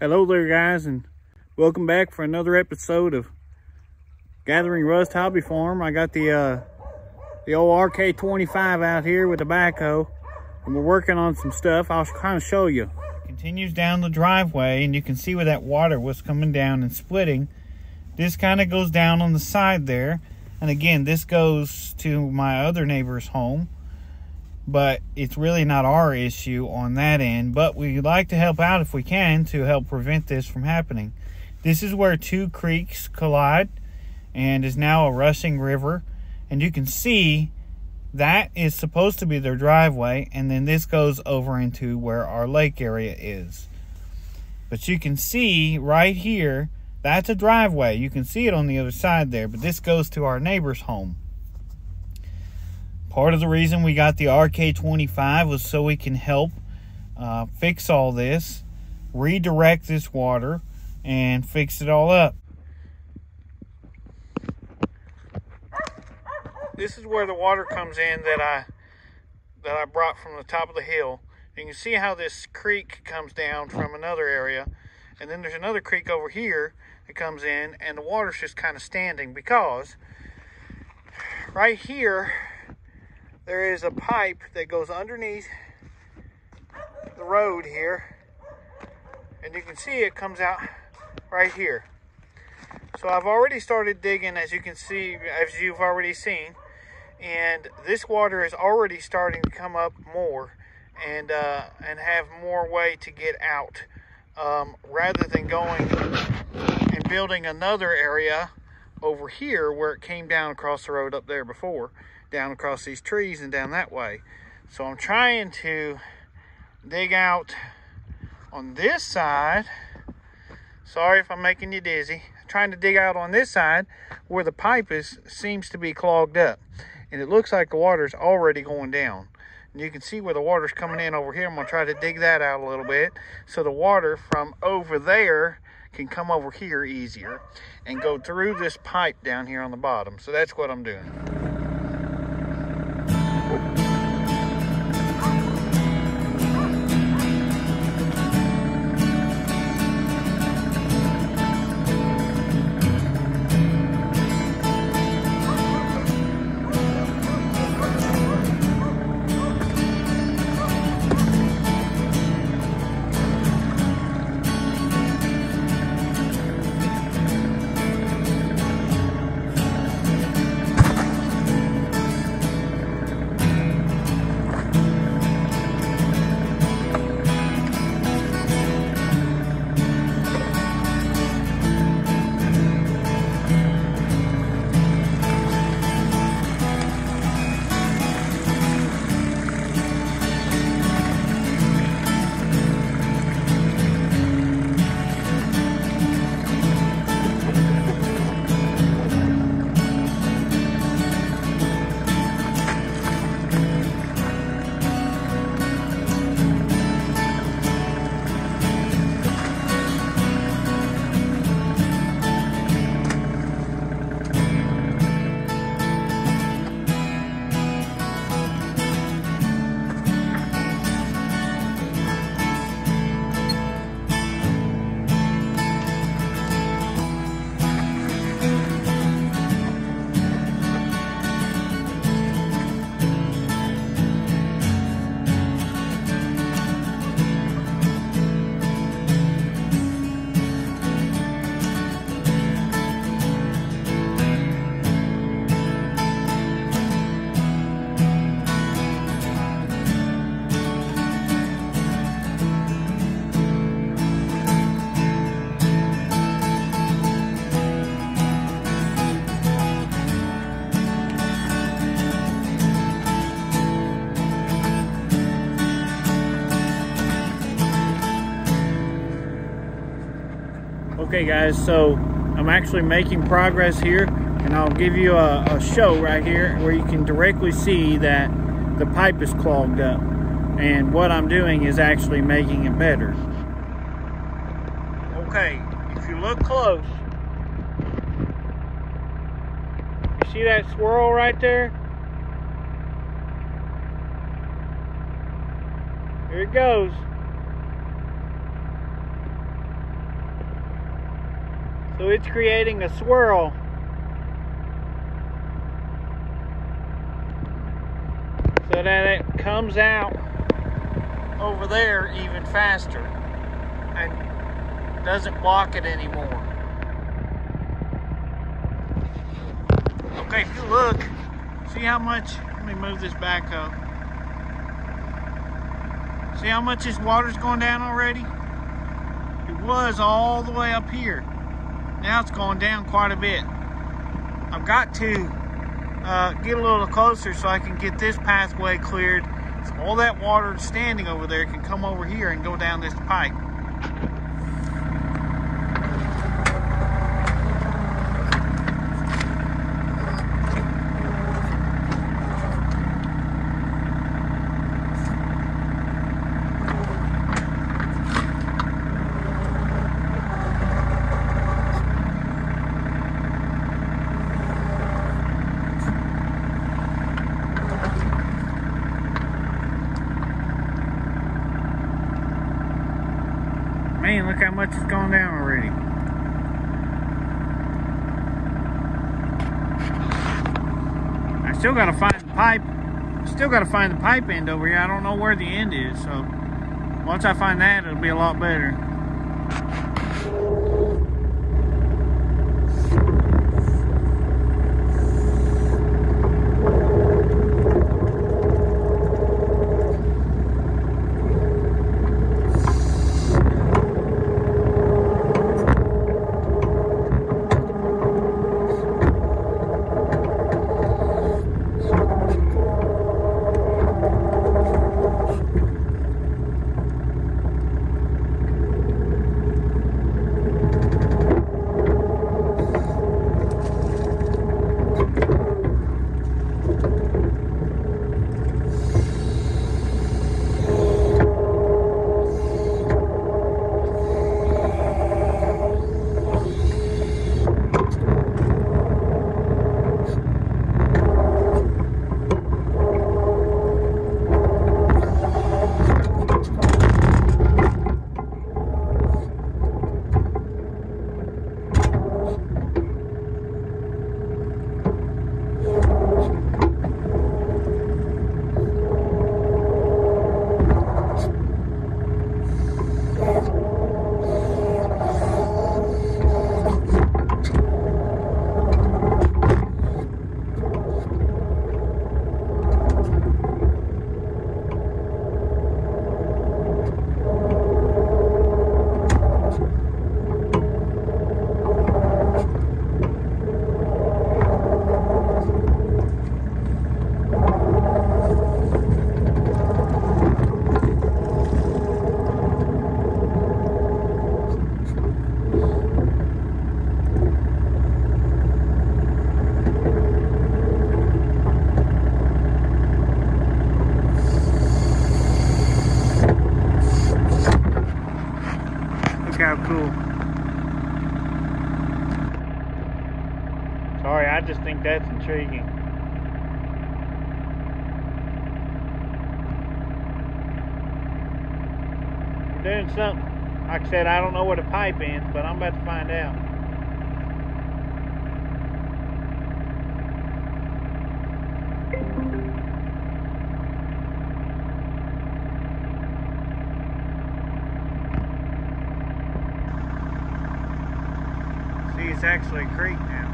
Hello there, guys, and welcome back for another episode of Gathering Rust Hobby Farm. I got the old RK25 out here with the backhoe, and we're working on some stuff. I'll kind of show you. Continues down the driveway, and you can see where that water was coming down and splitting. This kind of goes down on the side there, and again, this goes to my other neighbor's home. But it's really not our issue on that end, but we'd like to help out if we can to help prevent this from happening. This is where two creeks collide and is now a rushing river, and you can see that is supposed to be their driveway, and then this goes over into where our lake area is. But you can see right here, that's a driveway. You can see it on the other side there, but this goes to our neighbor's home. Part of the reason we got the RK25 was so we can help fix all this, redirect this water, and fix it all up. This is where the water comes in that I brought from the top of the hill. You can see how this creek comes down from another area, and then there's another creek over here that comes in, and the water's just kind of standing because right here there is a pipe that goes underneath the road here, and you can see it comes out right here. So I've already started digging, as you can see, as you've already seen, and this water is already starting to come up more and have more way to get out, rather than going and building another area over here where it came down across the road up there before, down across these trees and down that way. So I'm trying to dig out on this side. Sorry if I'm making you dizzy. I'm trying to dig out on this side where the pipe seems to be clogged up, and it looks like the water's already going down. And you can see where the water's coming in over here. I'm gonna try to dig that out a little bit so the water from over there can come over here easier and go through this pipe down here on the bottom. So that's what I'm doing. Okay guys, so I'm actually making progress here, and I'll give you a show right here where you can directly see that the pipe is clogged up, and what I'm doing is actually making it better. Okay, if you look close, you see that swirl right there? Here it goes. So it's creating a swirl. So that it comes out over there even faster and doesn't block it anymore. Okay, if you look, see how much, let me move this backhoe. See how much this water's going down already? It was all the way up here. Now it's going down quite a bit. I've got to get a little closer so I can get this pathway cleared. So all that water standing over there can come over here and go down this pipe. Man, look how much it's gone down already. I still gotta find the pipe. Still gotta find the pipe end over here. I don't know where the end is, so once I find that, it'll be a lot better. How cool. Sorry, I just think that's intriguing. We're doing something. Like I said, I don't know where the pipe ends, but I'm about to find out. It's actually a creek now.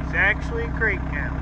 It's actually a creek now.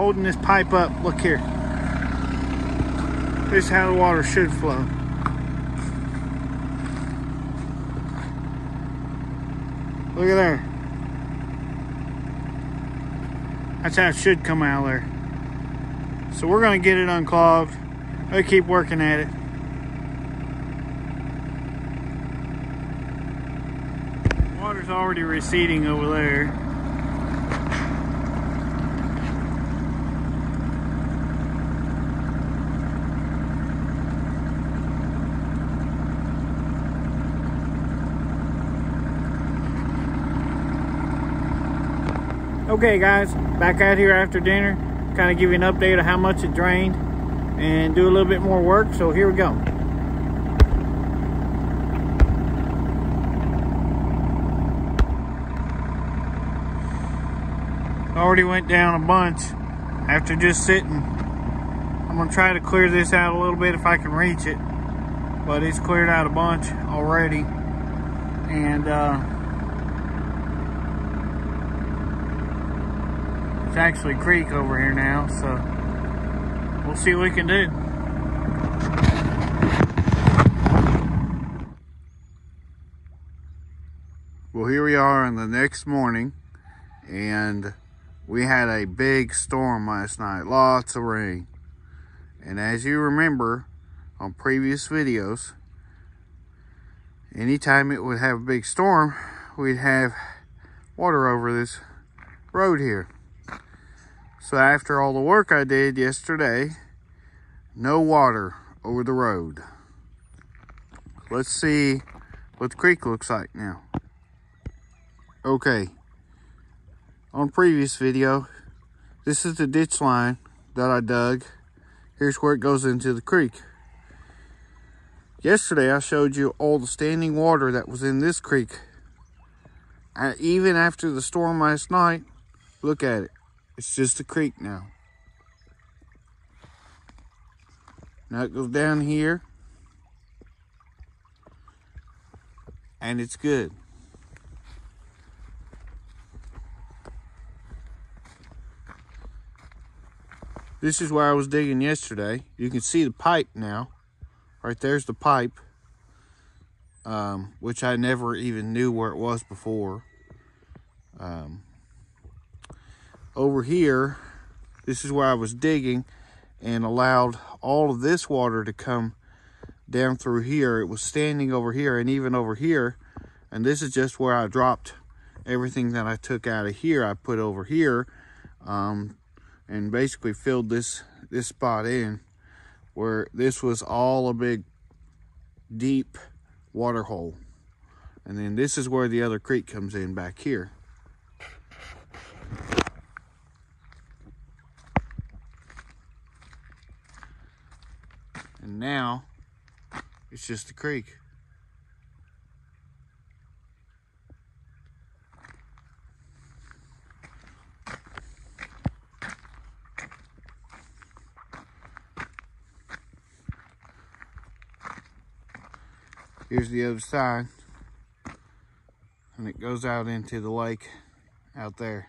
holding this pipe up. Look here. This is how the water should flow. Look at there. That's how it should come out of there. So we're going to get it unclogged. We'll keep working at it. Water's already receding over there. Okay guys, back out here after dinner, kind of give you an update of how much it drained and do a little bit more work. So here we go. Already went down a bunch after just sitting. I'm gonna try to clear this out a little bit if I can reach it, but it's cleared out a bunch already. And it's actually a creek over here now, so we'll see what we can do. Well, here we are on the next morning, and we had a big storm last night, lots of rain. And as you remember on previous videos, anytime it would have a big storm, we'd have water over this road here. So after all the work I did yesterday, no water over the road. Let's see what the creek looks like now. Okay, on previous video, this is the ditch line that I dug. Here's where it goes into the creek. Yesterday I showed you all the standing water that was in this creek. And even after the storm last night, look at it. It's just a creek now. Now it goes down here. And it's good. This is where I was digging yesterday. You can see the pipe now. Right there's the pipe. Which I never even knew where it was before. Over here, this is where I was digging and allowed all of this water to come down through here. It was standing over here and even over here. And this is just where I dropped everything that I took out of here. I put over here and basically filled this spot in, where this was all a big deep water hole. And then this is where the other creek comes in back here. And now it's just a creek. Here's the other side, and it goes out into the lake out there.